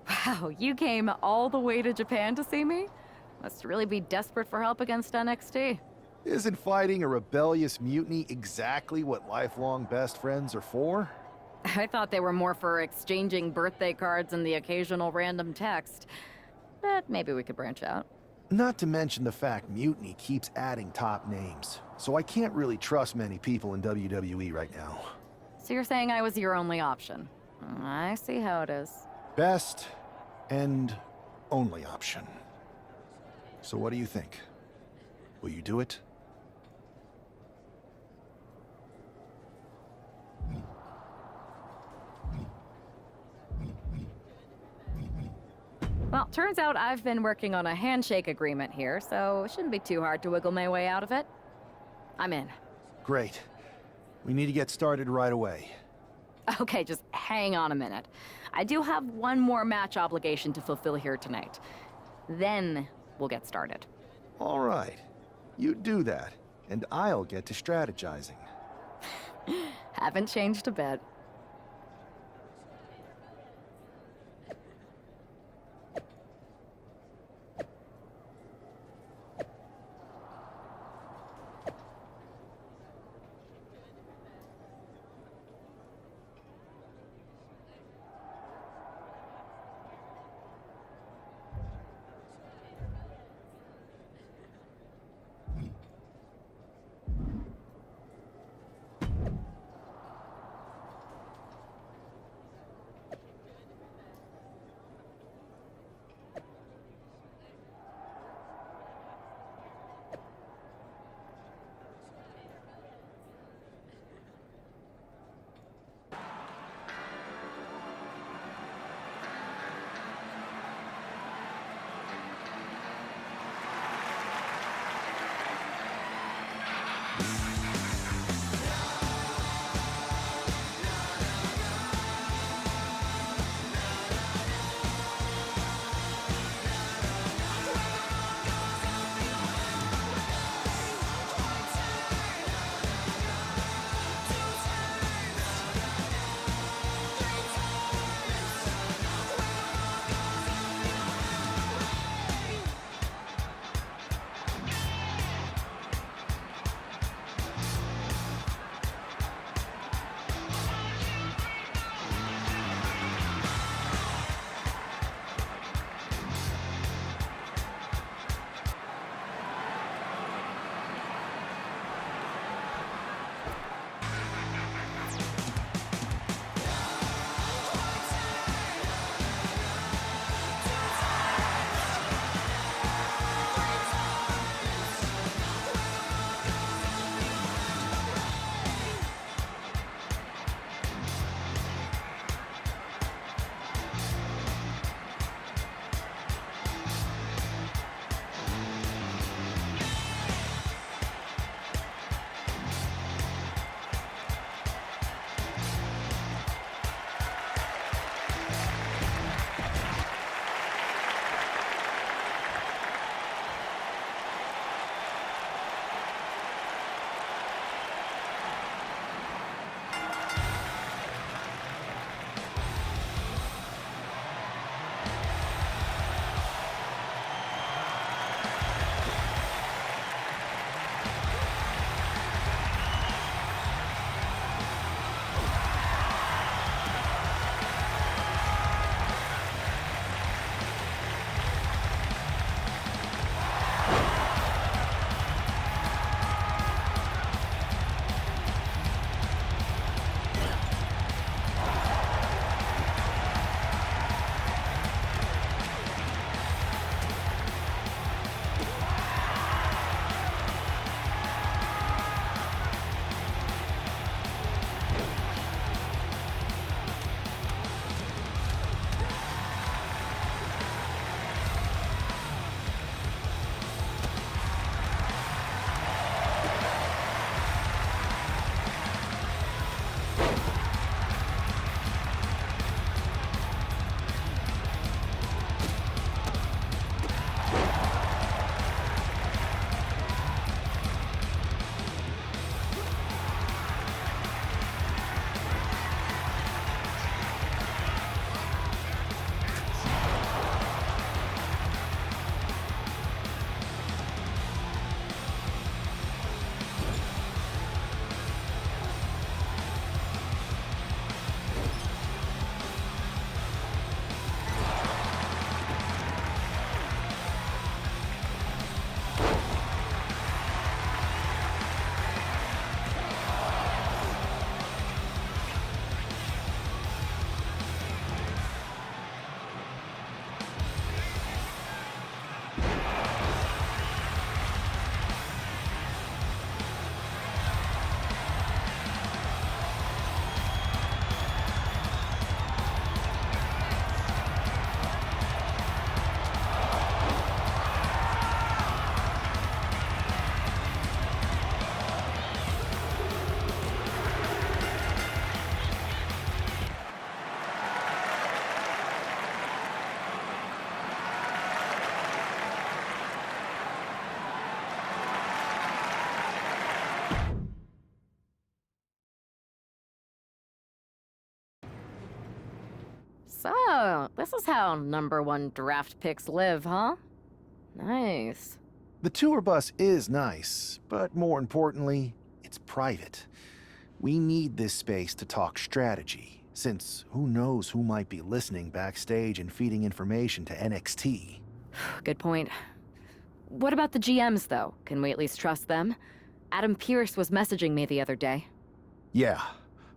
Wow, you came all the way to Japan to see me? Must really be desperate for help against NXT. Isn't fighting a rebellious mutiny exactly what lifelong best friends are for? I thought they were more for exchanging birthday cards and the occasional random text. But maybe we could branch out. Not to mention the fact Mutiny keeps adding top names, so I can't really trust many people in WWE right now. So you're saying I was your only option? I see how it is. Best and only option. So what do you think? Will you do it? Well, turns out I've been working on a handshake agreement here, so it shouldn't be too hard to wiggle my way out of it. I'm in. Great. We need to get started right away. Okay, just hang on a minute. I do have one more match obligation to fulfill here tonight. Then we'll get started. All right. You do that, and I'll get to strategizing. Haven't changed a bit. So, this is how #1 draft picks live, huh? Nice. The tour bus is nice, but more importantly, it's private. We need this space to talk strategy, since who knows who might be listening backstage and feeding information to NXT. Good point. What about the GMs, though? Can we at least trust them? Adam Pearce was messaging me the other day. Yeah,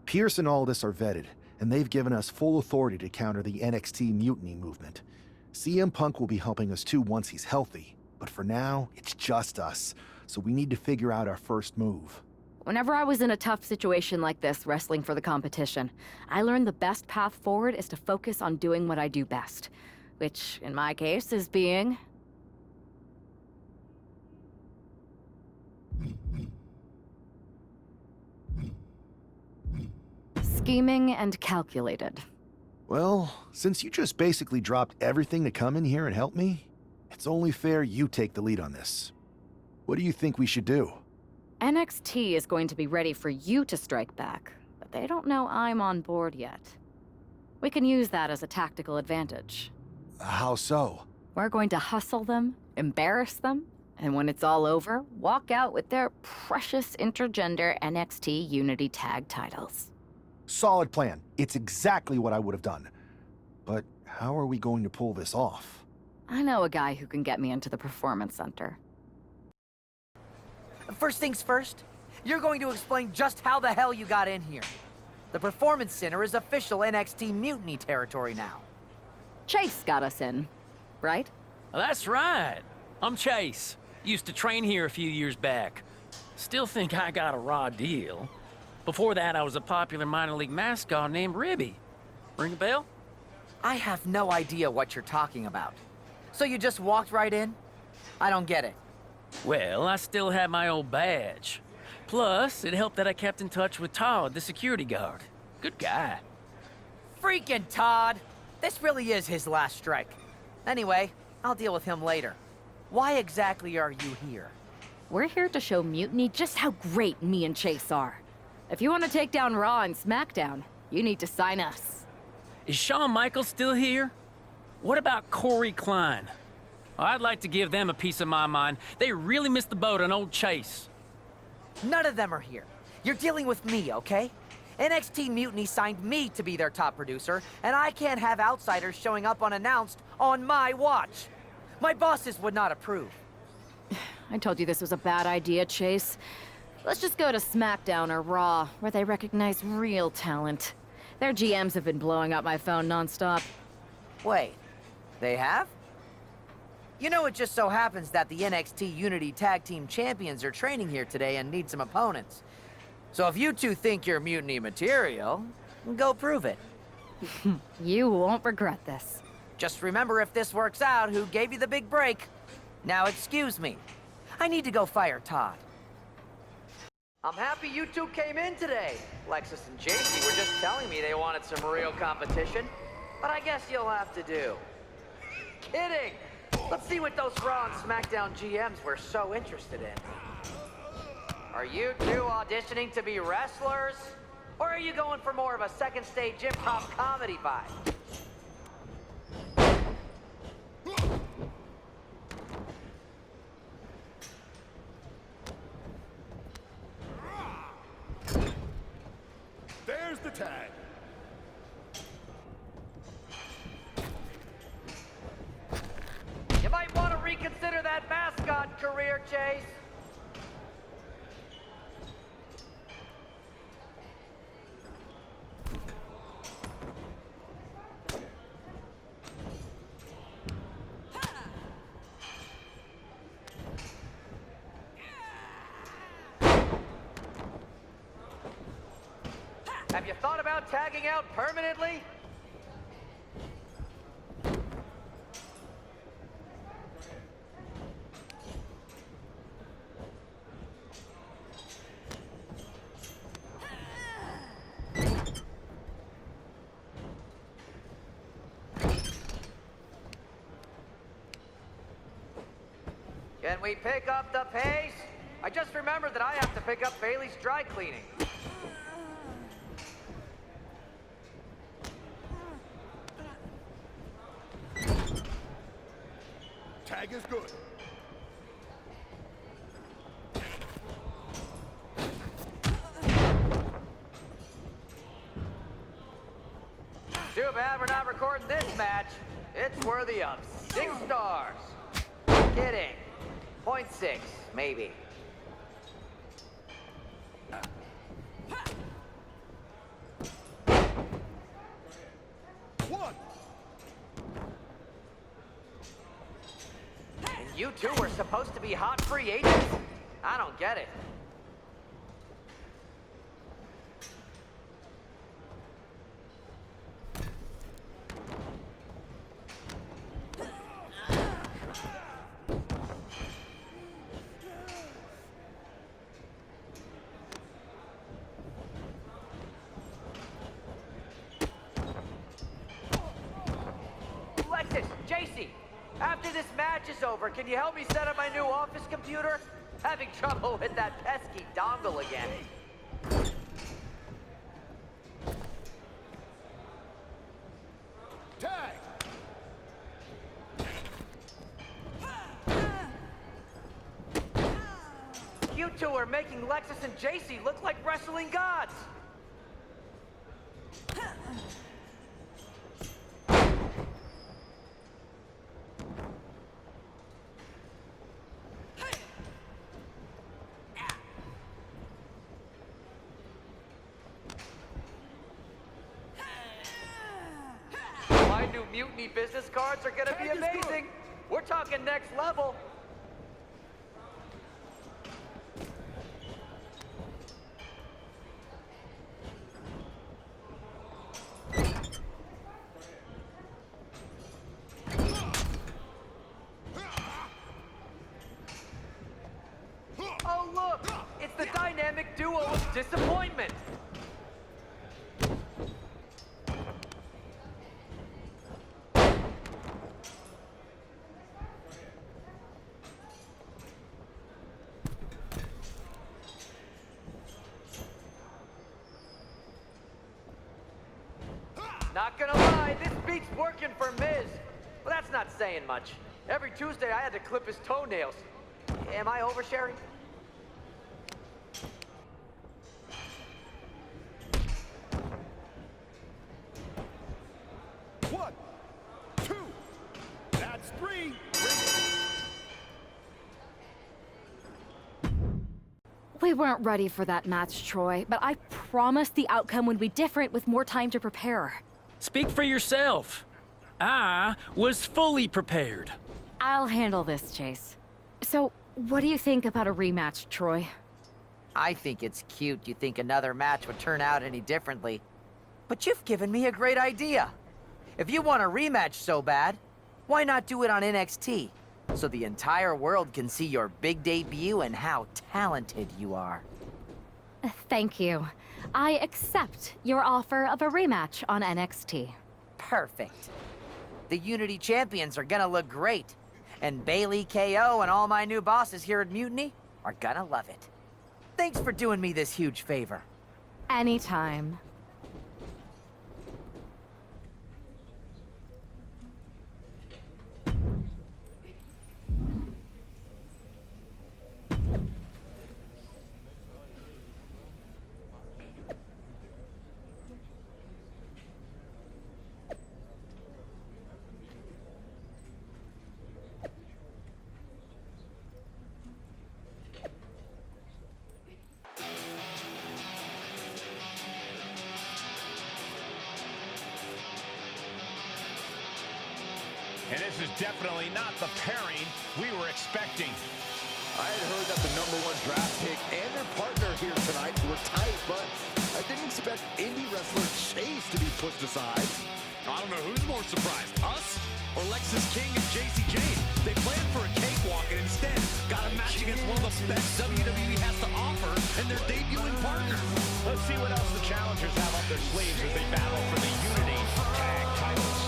Pierce and Aldis are vetted, and they've given us full authority to counter the NXT mutiny movement. CM Punk will be helping us too once he's healthy, but for now, it's just us, so we need to figure out our first move. Whenever I was in a tough situation like this, wrestling for the competition, I learned the best path forward is to focus on doing what I do best. Which, in my case, is being... scheming and calculated. Well, since you just basically dropped everything to come in here and help me, it's only fair you take the lead on this. What do you think we should do? NXT is going to be ready for you to strike back, but they don't know I'm on board yet. We can use that as a tactical advantage. How so? We're going to hustle them, embarrass them, and when it's all over, walk out with their precious intergender NXT Unity Tag titles. Solid plan. It's exactly what I would have done. But how are we going to pull this off? I know a guy who can get me into the Performance Center. First things first, you're going to explain just how the hell you got in here. The Performance Center is official NXT Mutiny territory now. Chase got us in, right? That's right. I'm Chase. Used to train here a few years back. Still think I got a raw deal. Before that, I was a popular minor league mascot named Ribby. Ring a bell? I have no idea what you're talking about. So you just walked right in? I don't get it. Well, I still had my old badge. Plus, it helped that I kept in touch with Todd, the security guard. Good guy. Freaking Todd! This really is his last strike. Anyway, I'll deal with him later. Why exactly are you here? We're here to show Mutiny just how great me and Chase are. If you want to take down Raw and SmackDown, you need to sign us. Is Shawn Michaels still here? What about Corey Klein? I'd like to give them a piece of my mind. They really missed the boat on old Chase. None of them are here. You're dealing with me, okay? NXT Mutiny signed me to be their top producer, and I can't have outsiders showing up unannounced on my watch. My bosses would not approve. I told you this was a bad idea, Chase. Let's just go to SmackDown or Raw, where they recognize real talent. Their GMs have been blowing up my phone nonstop. Wait, they have? You know, it just so happens that the NXT Unity Tag Team Champions are training here today and need some opponents. So if you two think you're Mutiny material, go prove it. You won't regret this. Just remember, if this works out, who gave you the big break. Now excuse me. I need to go fire Todd. I'm happy you two came in today. Lexus and JC were just telling me they wanted some real competition. But I guess you'll have to do. Kidding! Let's see what those Raw and SmackDown GMs were so interested in. Are you two auditioning to be wrestlers? Or are you going for more of a second stage improv comedy vibe? There's the tag. You might want to reconsider that mascot career, Chase. Have you thought about tagging out permanently? Can we pick up the pace? I just remembered that I have to pick up Bailey's dry cleaning. Tag is good. Too bad we're not recording this match. It's worthy of 6 stars. Kidding. 0.6, maybe. One. And you two were supposed to be hot free agents? I don't get it. JC, after this match is over, can you help me set up my new office computer? Having trouble with that pesky dongle again. Tag. You two are making Lexus and JC look like wrestling gods. My new Mutiny business cards are gonna be amazing. We're talking next level. Oh look, it's the dynamic duo of disappointment. Not gonna lie, this beat's working for Miz. But that's not saying much. Every Tuesday I had to clip his toenails. Am I oversharing? One. Two. That's 3. We weren't ready for that match, Troy, but I promised the outcome would be different with more time to prepare. Speak for yourself. I was fully prepared. I'll handle this, Chase. So, what do you think about a rematch, Troy? I think it's cute you think another match would turn out any differently. But you've given me a great idea. If you want a rematch so bad, why not do it on NXT? So the entire world can see your big debut and how talented you are. Thank you. I accept your offer of a rematch on NXT. Perfect. The Unity champions are gonna look great. And Bailey, KO, and all my new bosses here at Mutiny are gonna love it. Thanks for doing me this huge favor. Anytime. And this is definitely not the pairing we were expecting. I had heard that the #1 draft pick and their partner here tonight were tight, but I didn't expect indie wrestler Chase to be pushed aside. I don't know who's more surprised, us or Lexus King and JC Jane. They planned for a cakewalk and instead got a match against one of the best WWE has to offer and their debuting partner. Let's see what else the challengers have up their sleeves as they battle for the Unity Tag titles.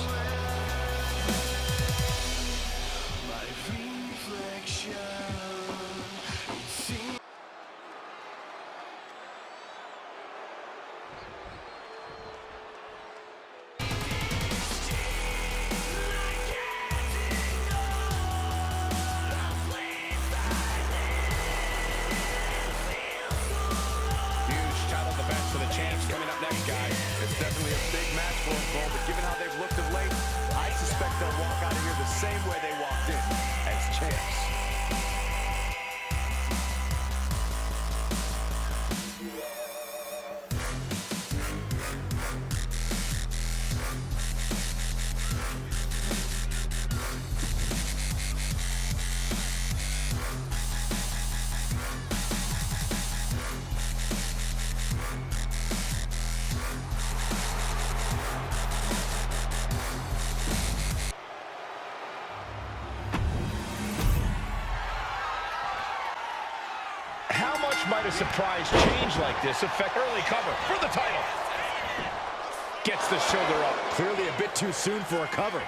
but given how they've looked of late, I suspect they'll walk out of here the same way they walked in, as champs. Might a surprise change like this affect early cover for the title? Gets the shoulder up. Clearly a bit too soon for a cover.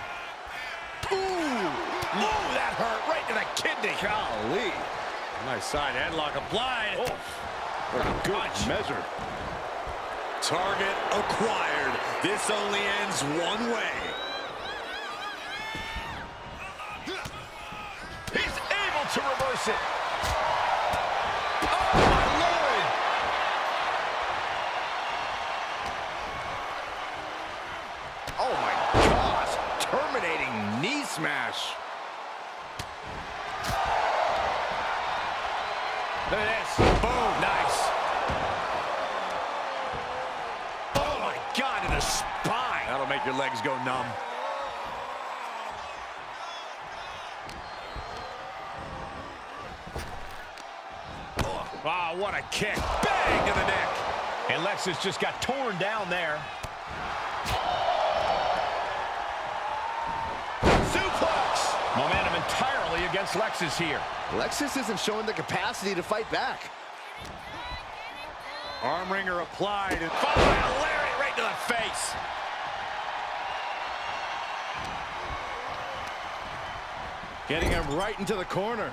Ooh! Ooh, that hurt right to the kidney. Golly. Nice side headlock applied. Oh, What a good measure. target acquired. This only ends one way. He's able to reverse it. Oh, my Lord! Oh, my gosh. Terminating knee smash. Look at this. Boom. Nice. Oh, my God, in the spine. That'll make your legs go numb. Wow, what a kick. Bang to the neck. And Lexus just got torn down there. Suplex. Momentum entirely against Lexus here. Lexus isn't showing the capacity to fight back. Arm wringer applied and followed by a lariat right to the face. Getting him right into the corner.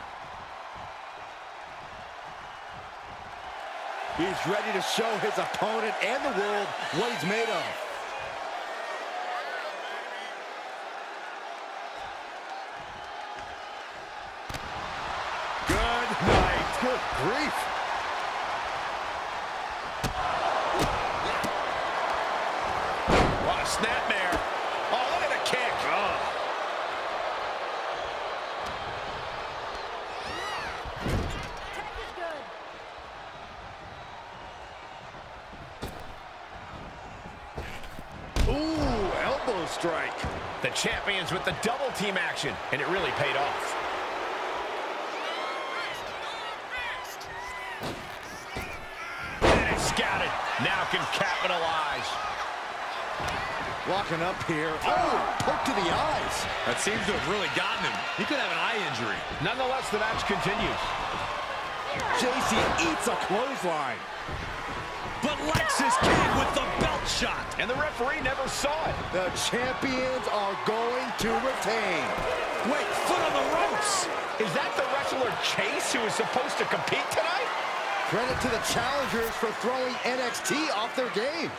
He's ready to show his opponent and the world what he's made of. Good night. Good grief. What a snapmare. Oh, look at the kick. Oh. Ooh, elbow strike. The champions with the double team action, and it really paid off. And it's scouted. Now can capitalize. Walking up here. Oh, poke to the eyes. That seems to have really gotten him. He could have an eye injury. Nonetheless, the match continues. JC eats a clothesline. But Lexus came with the belt shot, and the referee never saw it. The champions are going to retain. Wait, foot on the ropes. Is that the wrestler Chase who is supposed to compete tonight? Credit to the challengers for throwing NXT off their game.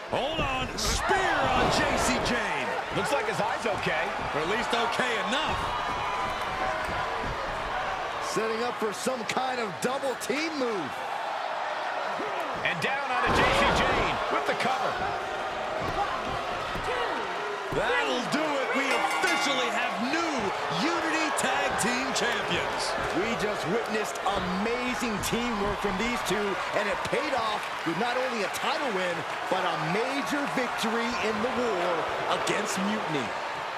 Hold on, spear on JC Jane. Looks like his eye's okay, or at least okay enough. Setting up for some kind of double team move. And down onto JC Jane with the cover. That'll do it. We officially have new Unity Tag Team Champions. We just witnessed amazing teamwork from these two, and it paid off with not only a title win, but a major victory in the war against Mutiny.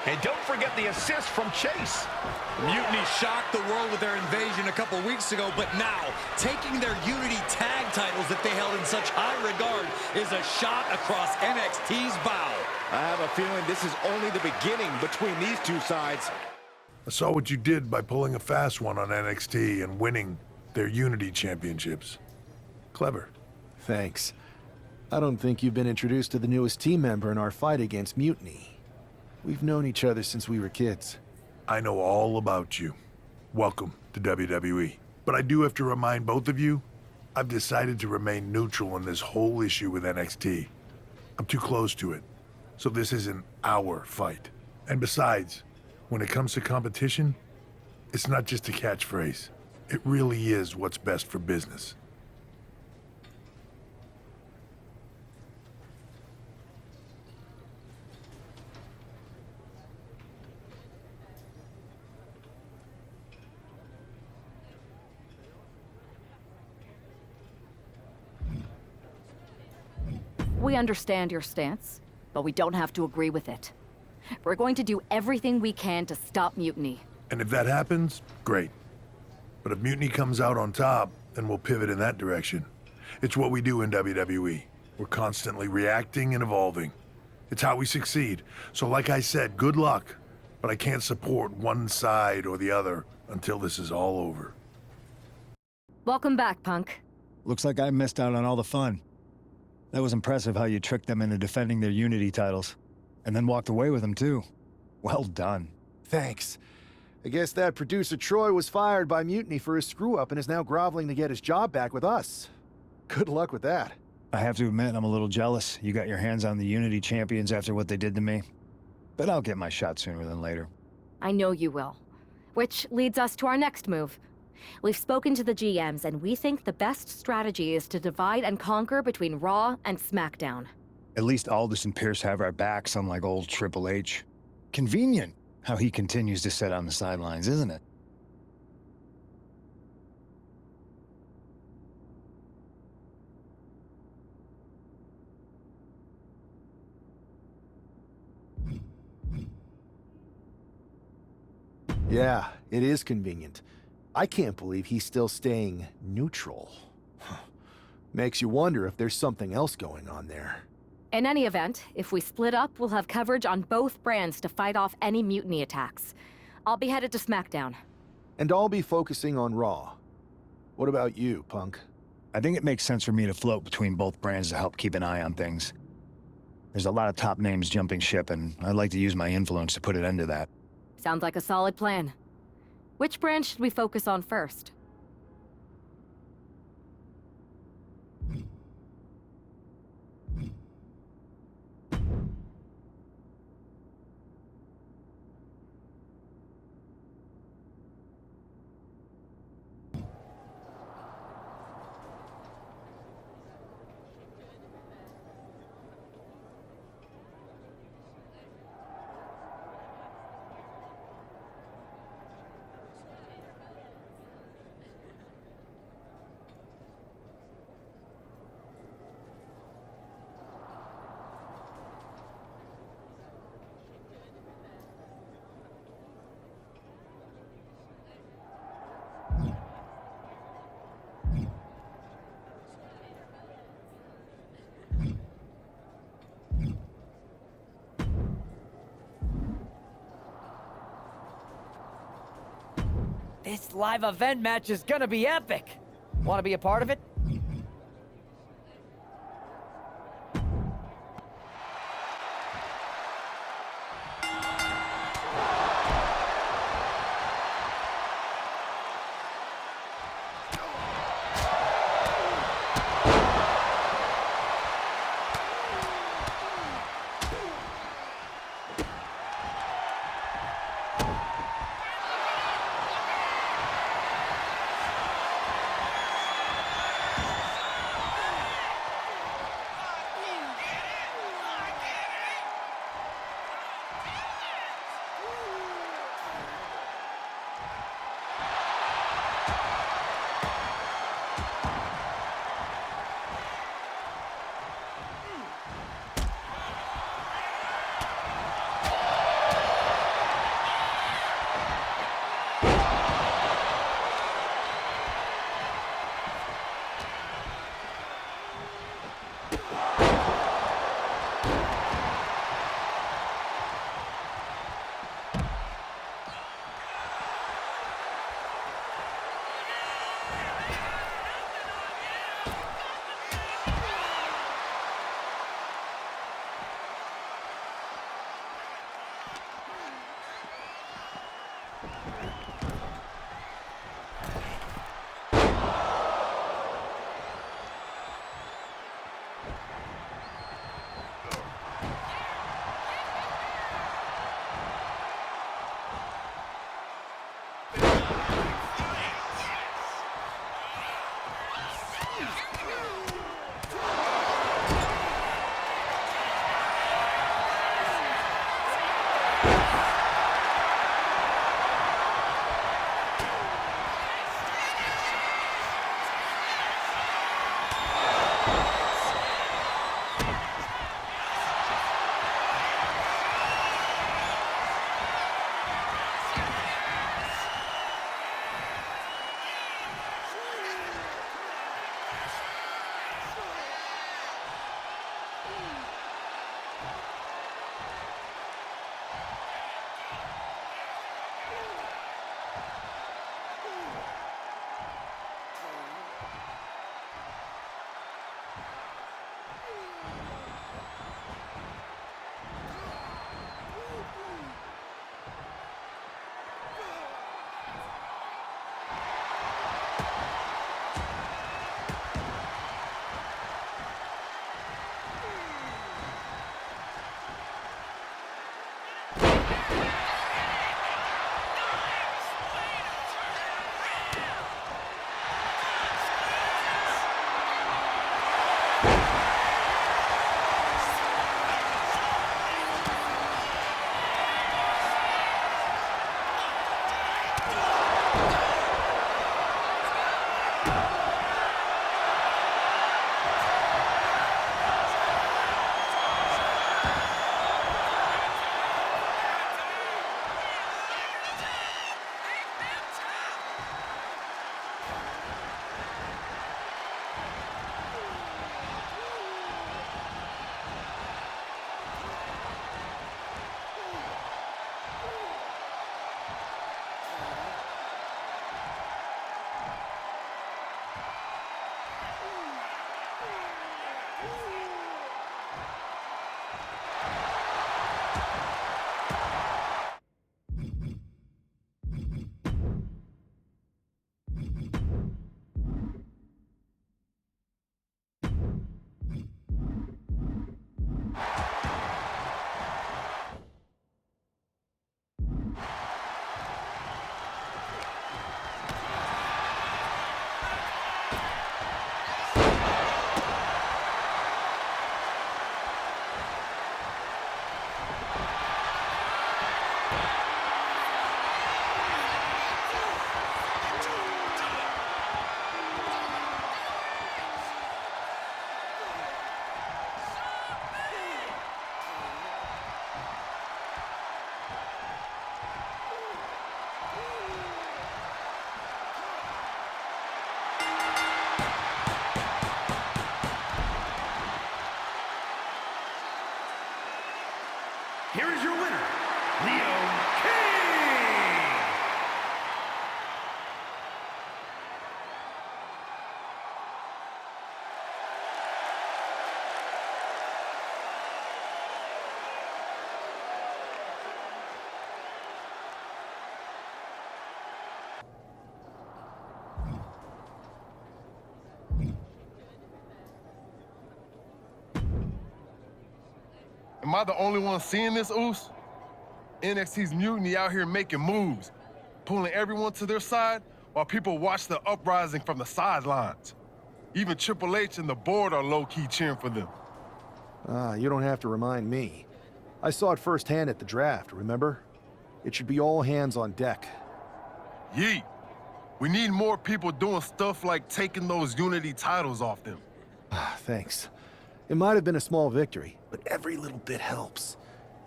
And don't forget the assist from Chase. Mutiny shocked the world with their invasion a couple weeks ago, but now, taking their Unity tag titles that they held in such high regard is a shot across NXT's bow. I have a feeling this is only the beginning between these two sides. I saw what you did by pulling a fast one on NXT and winning their Unity championships. Clever. Thanks. I don't think you've been introduced to the newest team member in our fight against Mutiny. We've known each other since we were kids. I know all about you. Welcome to WWE. But I do have to remind both of you, I've decided to remain neutral in this whole issue with NXT. I'm too close to it, so this isn't our fight. And besides, when it comes to competition, it's not just a catchphrase. It really is what's best for business. We understand your stance, but we don't have to agree with it. We're going to do everything we can to stop mutiny. And if that happens, great. But if Mutiny comes out on top, then we'll pivot in that direction. It's what we do in WWE. We're constantly reacting and evolving. It's how we succeed. So like I said, good luck. But I can't support one side or the other until this is all over. Welcome back, Punk. Looks like I missed out on all the fun. That was impressive how you tricked them into defending their Unity titles. And then walked away with them, too. Well done. Thanks. I guess that producer Troy was fired by Mutiny for his screw-up and is now groveling to get his job back with us. Good luck with that. I have to admit, I'm a little jealous. You got your hands on the Unity champions after what they did to me. But I'll get my shot sooner than later. I know you will. Which leads us to our next move. We've spoken to the GMs, and we think the best strategy is to divide and conquer between Raw and SmackDown. At least Aldous and Pierce have our backs, unlike old Triple H. Convenient how he continues to sit on the sidelines, isn't it? Yeah, it is convenient. I can't believe he's still staying neutral. Makes you wonder if there's something else going on there. In any event, if we split up, we'll have coverage on both brands to fight off any mutiny attacks. I'll be headed to SmackDown. And I'll be focusing on Raw. What about you, Punk? I think it makes sense for me to float between both brands to help keep an eye on things. There's a lot of top names jumping ship, and I'd like to use my influence to put an end to that. Sounds like a solid plan. Which brand should we focus on first? This live event match is gonna be epic. Want to be a part of it? Here is your winner, Leo King! Am I the only one seeing this, Oos? NXT's Mutiny out here making moves, pulling everyone to their side while people watch the uprising from the sidelines. Even Triple H and the board are low-key cheering for them. You don't have to remind me. I saw it firsthand at the draft, remember? It should be all hands on deck. Yeet. We need more people doing stuff like taking those Unity titles off them. Thanks. It might have been a small victory, but every little bit helps.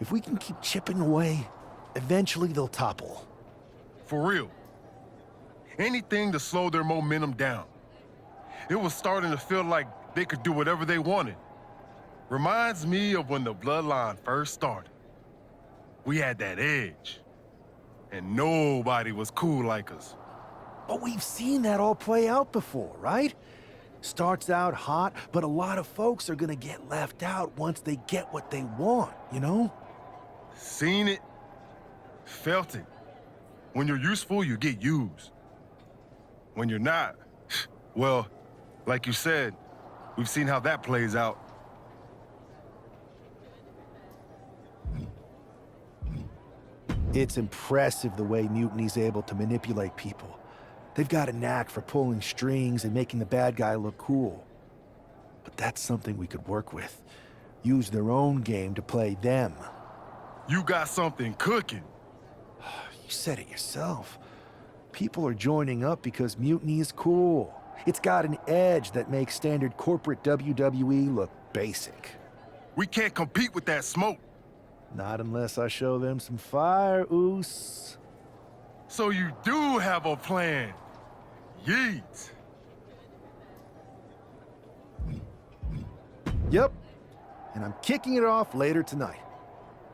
If we can keep chipping away, eventually they'll topple. For real. Anything to slow their momentum down. It was starting to feel like they could do whatever they wanted. Reminds me of when the Bloodline first started. We had that edge. And nobody was cool like us. But we've seen that all play out before, right? Starts out hot, but a lot of folks are gonna get left out once they get what they want, you know? Seen it, felt it. When you're useful, you get used. When you're not, well, like you said, we've seen how that plays out. It's impressive the way Mutiny's able to manipulate people. They've got a knack for pulling strings and making the bad guy look cool. But that's something we could work with. Use their own game to play them. You got something cooking. You said it yourself. People are joining up because Mutiny is cool. It's got an edge that makes standard corporate WWE look basic. We can't compete with that smoke. Not unless I show them some fire, Oos. So you do have a plan. Yeet. Yep. And I'm kicking it off later tonight.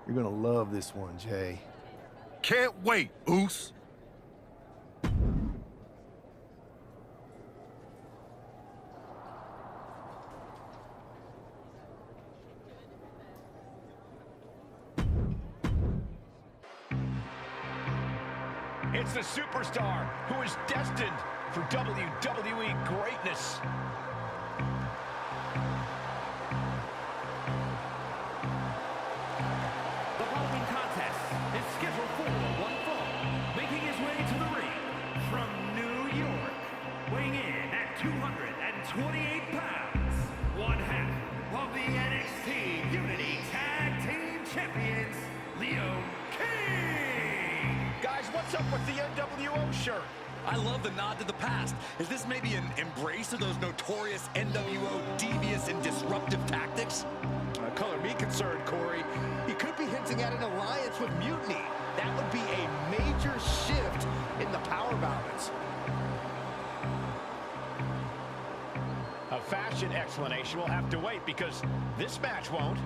You're gonna love this one, Jay. Can't wait, Oos. It's the superstar who is destined for WWE greatness. The following contest is scheduled for one fall, making his way to the ring from New York, weighing in at 228 pounds, one half of the NXT Unity Tag Team Champions, Leo King. Guys, what's up with the NWO shirt? I love the nod to the past. Is this maybe an embrace of those notorious NWO devious and disruptive tactics? Color me concerned, Corey. He could be hinting at an alliance with Mutiny. That would be a major shift in the power balance. A fashion explanation will have to wait because this match won't.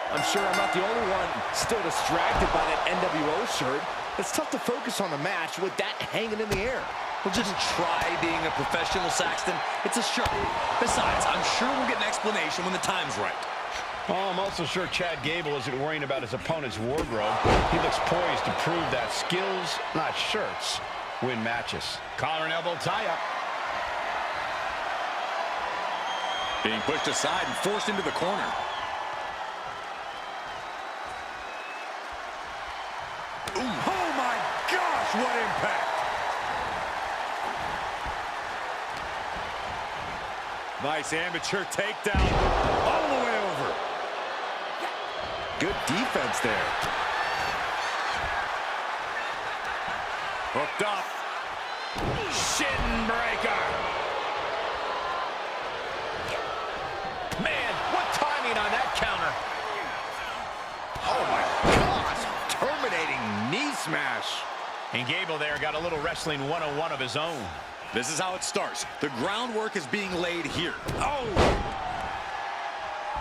I'm sure I'm not the only one still distracted by that NWO shirt. It's tough to focus on the match with that hanging in the air. Well, just try being a professional, Saxton. It's a shirt. Besides, I'm sure we'll get an explanation when the time's right. Oh, I'm also sure Chad Gable isn't worrying about his opponent's wardrobe. He looks poised to prove that skills, not shirts, win matches. Collar and elbow tie-up. Being pushed aside and forced into the corner. Gosh, what impact! Nice amateur takedown all the way over. Good defense there. Hooked up. Shin breaker. Man, what timing on that counter. Oh my gosh, terminating knee smash. And Gable there got a little wrestling 101 of his own. This is how it starts. The groundwork is being laid here. Oh!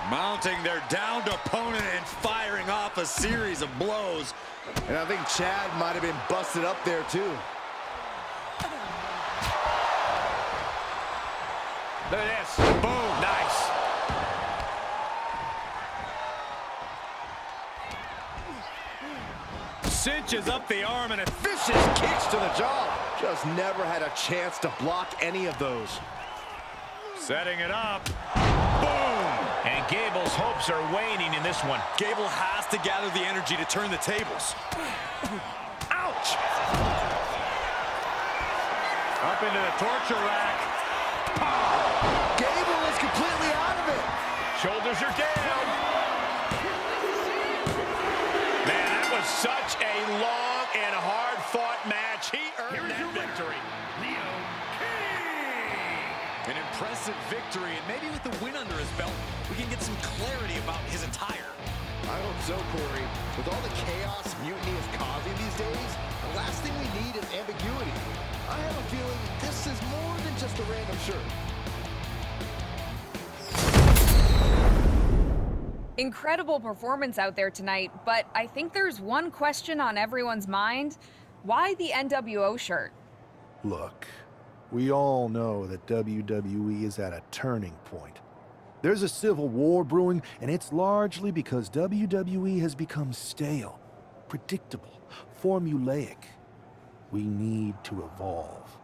Mounting their downed opponent and firing off a series of blows. And I think Chad might have been busted up there too. Look at this. Boom. Nice. Cinches up the arm and a Vicious kicks to the jaw. Just never had a chance to block any of those. setting it up. Boom! And Gable's hopes are waning in this one. Gable has to gather the energy to turn the tables. Ouch! Up into the torture rack. Gable is completely out of it. Shoulders are down. Man, that was such a long and hard-fought match. He earned that victory. An impressive victory, and maybe with the win under his belt, we can get some clarity about his attire. I hope so, Corey. With all the chaos Mutiny is causing these days, the last thing we need is ambiguity. I have a feeling this is more than just a random shirt. Incredible performance out there tonight, but I think there's one question on everyone's mind. Why the NWO shirt? Look, we all know that WWE is at a turning point. There's a civil war brewing, and it's largely because WWE has become stale, predictable, formulaic. We need to evolve.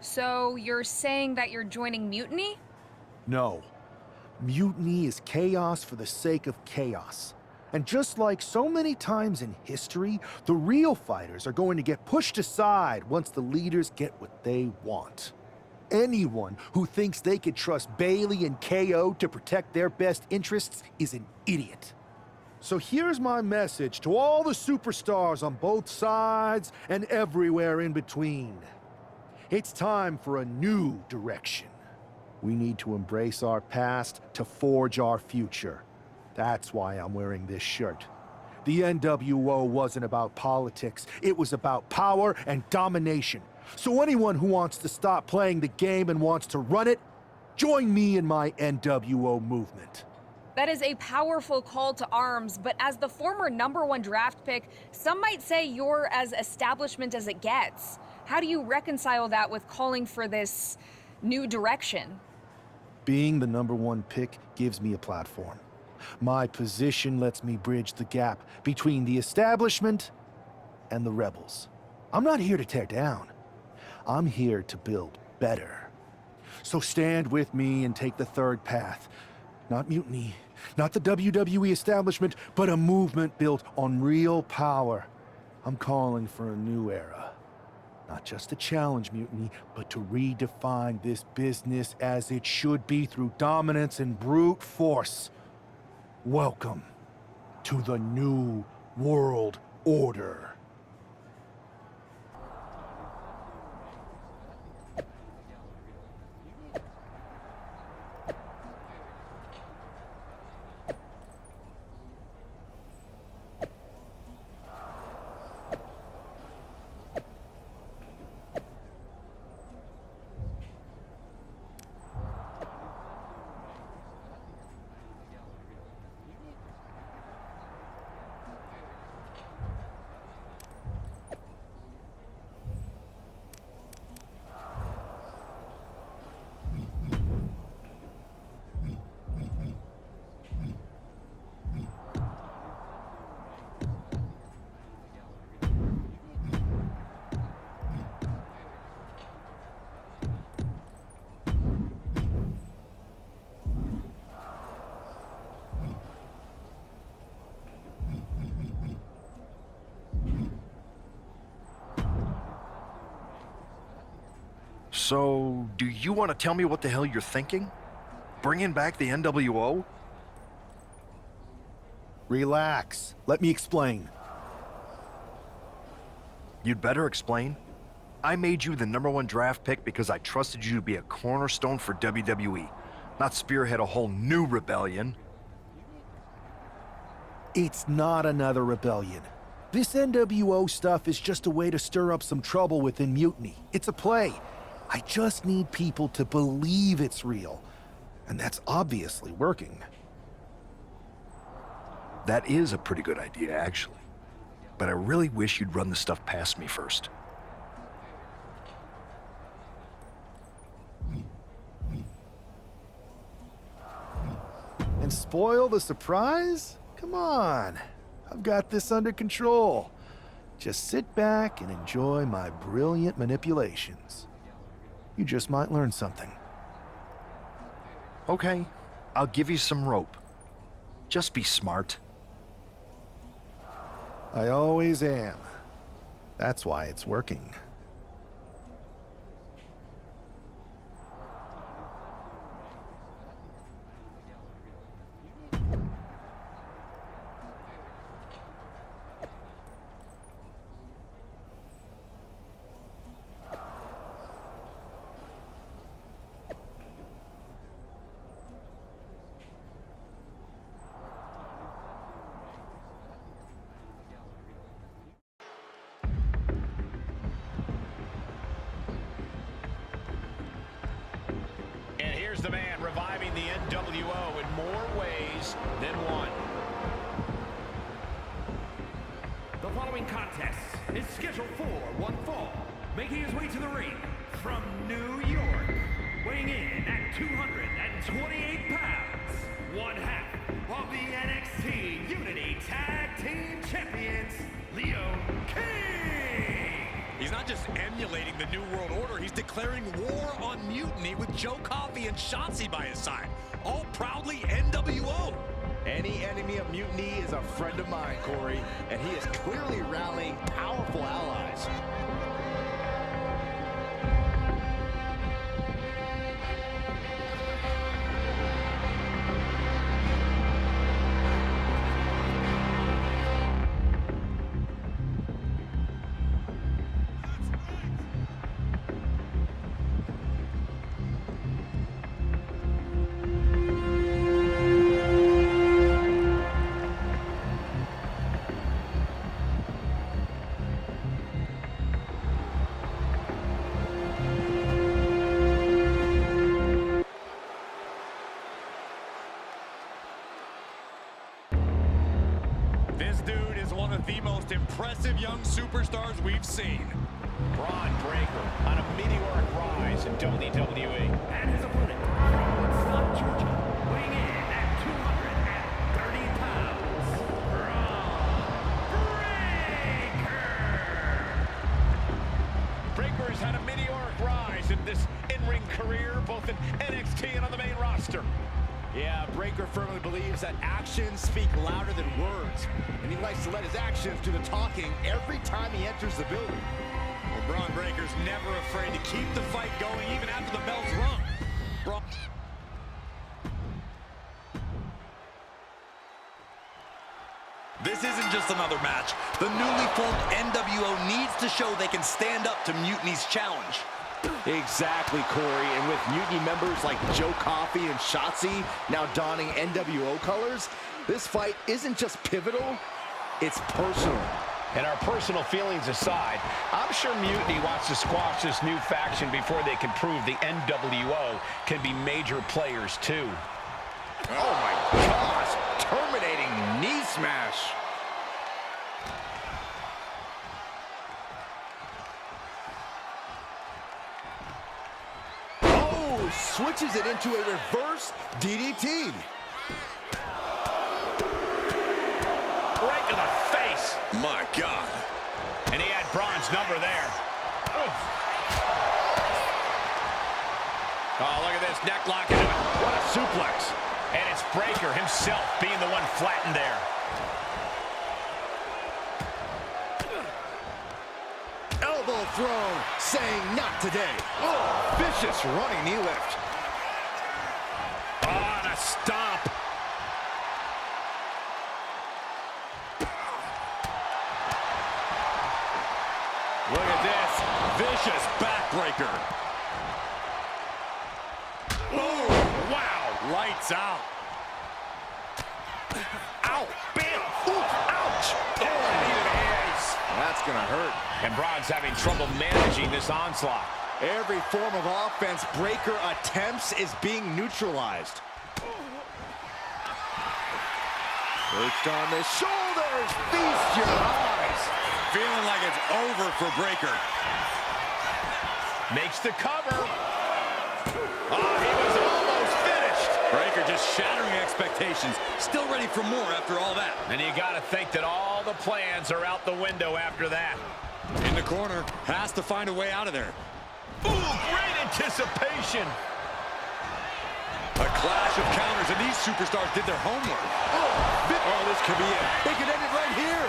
So you're saying that you're joining Mutiny? No. Mutiny is chaos for the sake of chaos. And just like so many times in history, the real fighters are going to get pushed aside once the leaders get what they want. Anyone who thinks they can trust Bailey and KO to protect their best interests is an idiot. So here's my message to all the superstars on both sides and everywhere in between. It's time for a new direction. We need to embrace our past to forge our future. That's why I'm wearing this shirt. The NWO wasn't about politics. It was about power and domination. So anyone who wants to stop playing the game and wants to run it, join me in my NWO movement. That is a powerful call to arms, but as the former #1 draft pick, some might say you're as establishment as it gets. How do you reconcile that with calling for this new direction? Being the #1 pick gives me a platform. My position lets me bridge the gap between the establishment and the rebels. I'm not here to tear down. I'm here to build better. So stand with me and take the third path. Not mutiny, not the WWE establishment, but a movement built on real power. I'm calling for a new era. Not just to challenge mutiny, but to redefine this business as it should be through dominance and brute force. Welcome to the New World Order. So, do you want to tell me what the hell you're thinking? Bringing back the NWO? Relax. Let me explain. You'd better explain. I made you the #1 draft pick because I trusted you to be a cornerstone for WWE, not spearhead a whole new rebellion. It's not another rebellion. This NWO stuff is just a way to stir up some trouble within Mutiny. It's a play. I just need people to believe it's real. And that's obviously working. That is a pretty good idea, actually. But I really wish you'd run the stuff past me first. And spoil the surprise? Come on. I've got this under control. Just sit back and enjoy my brilliant manipulations. You just might learn something. Okay, I'll give you some rope. Just be smart. I always am. That's why it's working. The man reviving the NWO in more ways than one. The following contest is scheduled for one fall. Making his way to the ring from New York, weighing in at 228 pounds, one half of the NXT Unity Tag Team Champions, Leo King. He's not just emulating the New World Order, he's declaring war on Mutiny with Joe Coffey and Shotzi by his side. All proudly NWO. Any enemy of Mutiny is a friend of mine, Corey, and he is clearly rallying powerful allies. Impressive young superstars we've seen. Braun Breaker on a meteoric rise in WWE. And his opponent from Woodstock, Georgia, weighing in at 230 pounds, Braun Breaker. Breaker has had a meteoric rise in this in-ring career, both in NXT and on the main roster. Yeah, Breaker firmly believes that actions speak louder than words, and he likes to let his actions do the talking every time he enters the building. Well, Braun Breaker's never afraid to keep the fight going even after the bell's rung. This isn't just another match. The newly formed NWO needs to show they can stand up to Mutiny's challenge. Exactly, Corey, and with Mutiny members like Joe Coffey and Shotzi now donning NWO colors, this fight isn't just pivotal, it's personal. And our personal feelings aside, I'm sure Mutiny wants to squash this new faction before they can prove the NWO can be major players too. Oh my gosh, terminating knee smash. Switches it into a reverse DDT. Right to the face. My God. And he had Braun's number there. Oof. Oh, look at this. Neck lock into it. What a suplex. And it's Breaker himself being the one flattened there. Elbow throne, saying not today. Oh, vicious running knee lift. Oh, and a stomp. Look at this. Vicious backbreaker. Oh, wow. Lights out. Ow. Bam. Ooh, ouch. Oh, I needed an ace. That's gonna hurt. And Braun's having trouble managing this onslaught. Every form of offense Breaker attempts is being neutralized. Perched on the shoulders, feast your eyes. Feeling like it's over for Breaker. Makes the cover. Oh, he was almost finished. Breaker just shattering expectations. Still ready for more after all that. And you got to think that all the plans are out the window after that. In the corner, has to find a way out of there. Ooh, great anticipation. A clash of counters, and these superstars did their homework. Oh, this could be it. They could end it right here.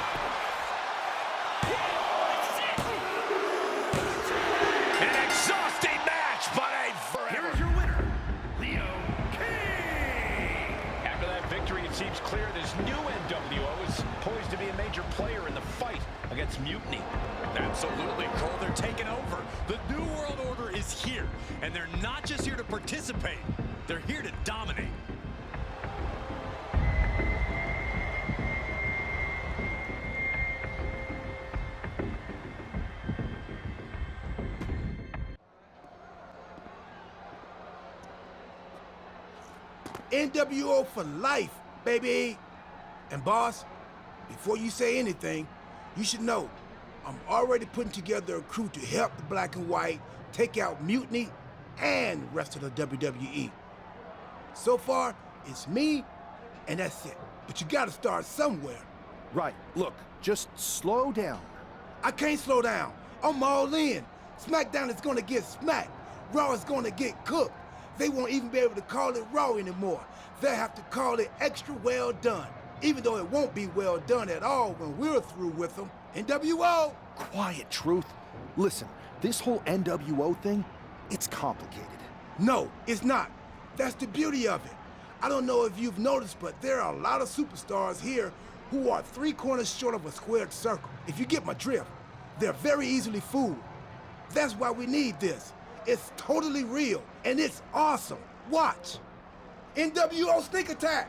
An exhausting match, but a forever. Here's your winner, Leo King. After that victory, it seems clear this new NWO is poised to be a major player in the fight against Mutiny. Absolutely, Cole, they're taking over. The New World Order is here, and they're not just here to participate. They're here to dominate. NWO for life, baby. And boss, before you say anything, you should know I'm already putting together a crew to help the Black and White take out Mutiny and the rest of the WWE. So far, it's me, and that's it. But you gotta start somewhere. Right, look, just slow down. I can't slow down. I'm all in. SmackDown is gonna get smacked. Raw is gonna get cooked. They won't even be able to call it Raw anymore. They'll have to call it extra well done, even though it won't be well done at all when we're through with them. NWO! Quiet, Truth. Listen, this whole NWO thing, it's complicated. No, it's not. That's the beauty of it. I don't know if you've noticed, but there are a lot of superstars here who are 3 corners short of a squared circle. If you get my drift, they're very easily fooled. That's why we need this. It's totally real, and it's awesome. Watch. NWO Sneak Attack!